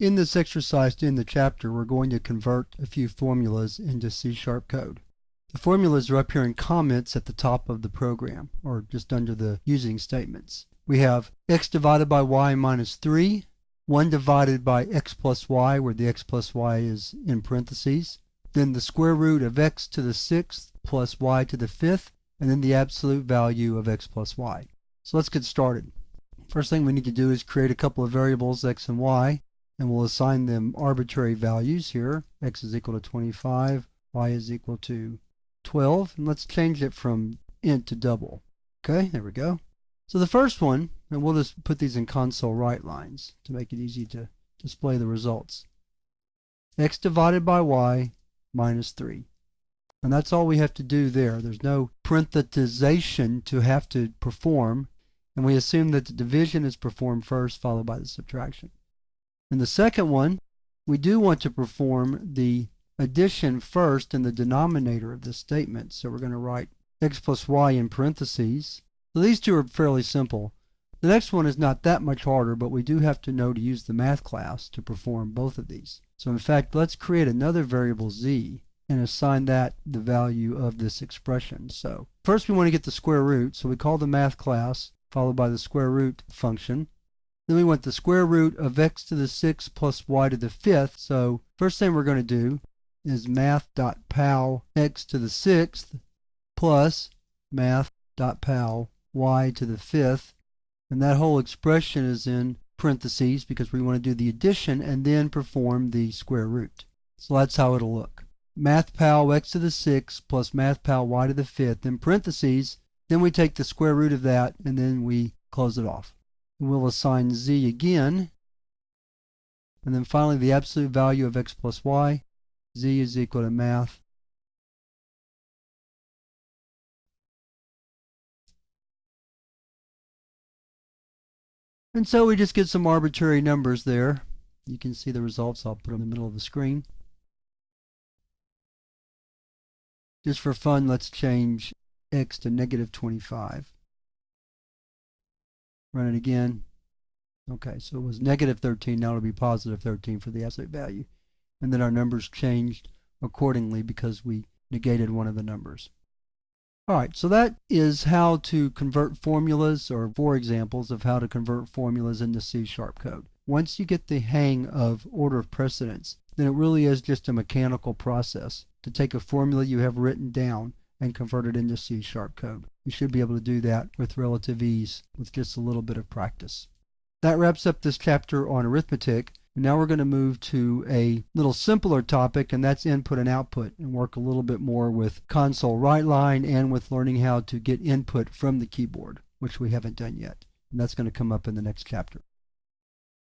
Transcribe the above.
In this exercise in the chapter, we're going to convert a few formulas into C# code. The formulas are up here in comments at the top of the program, or just under the using statements. We have x divided by y minus 3, 1 divided by x plus y, where the x plus y is in parentheses, then the square root of x to the 6th plus y to the 5th, and then the absolute value of x plus y. So let's get started. First thing we need to do is create a couple of variables, x and y, and we'll assign them arbitrary values here. X is equal to 25, y is equal to 12, and let's change it from int to double. Okay, there we go. So the first one, and we'll just put these in console write lines to make it easy to display the results. X divided by y minus 3. And that's all we have to do there. There's no parenthesization to have to perform, and we assume that the division is performed first, followed by the subtraction. In the second one, we do want to perform the addition first in the denominator of this statement. So we're going to write x plus y in parentheses. So these two are fairly simple. The next one is not that much harder, but we do have to know to use the math class to perform both of these. So in fact, let's create another variable z and assign that the value of this expression. So first we want to get the square root, so we call the math class followed by the square root function. Then we want the square root of x to the 6th plus y to the 5th. So first thing we're going to do is math.pal x to the 6th plus math.pal y to the 5th. And that whole expression is in parentheses because we want to do the addition and then perform the square root. So that's how it'll look. Math.pal x to the 6th plus math.pal y to the 5th in parentheses. Then we take the square root of that and then we close it off. We'll assign z again, and then finally the absolute value of x plus y. Z is equal to math and so we just get some arbitrary numbers there. You can see the results. I'll put them in the middle of the screen. Just for fun, let's change x to negative 25. Run it again. Okay, so it was negative 13, now it'll be positive 13 for the absolute value. And then our numbers changed accordingly because we negated one of the numbers. Alright, so that is how to convert formulas, or 4 examples of how to convert formulas into C# code. Once you get the hang of order of precedence, then it really is just a mechanical process to take a formula you have written down and convert it into C# code. You should be able to do that with relative ease with just a little bit of practice. That wraps up this chapter on arithmetic. And now we're going to move to a little simpler topic, and that's input and output, and work a little bit more with console write line and with learning how to get input from the keyboard, which we haven't done yet. And that's going to come up in the next chapter.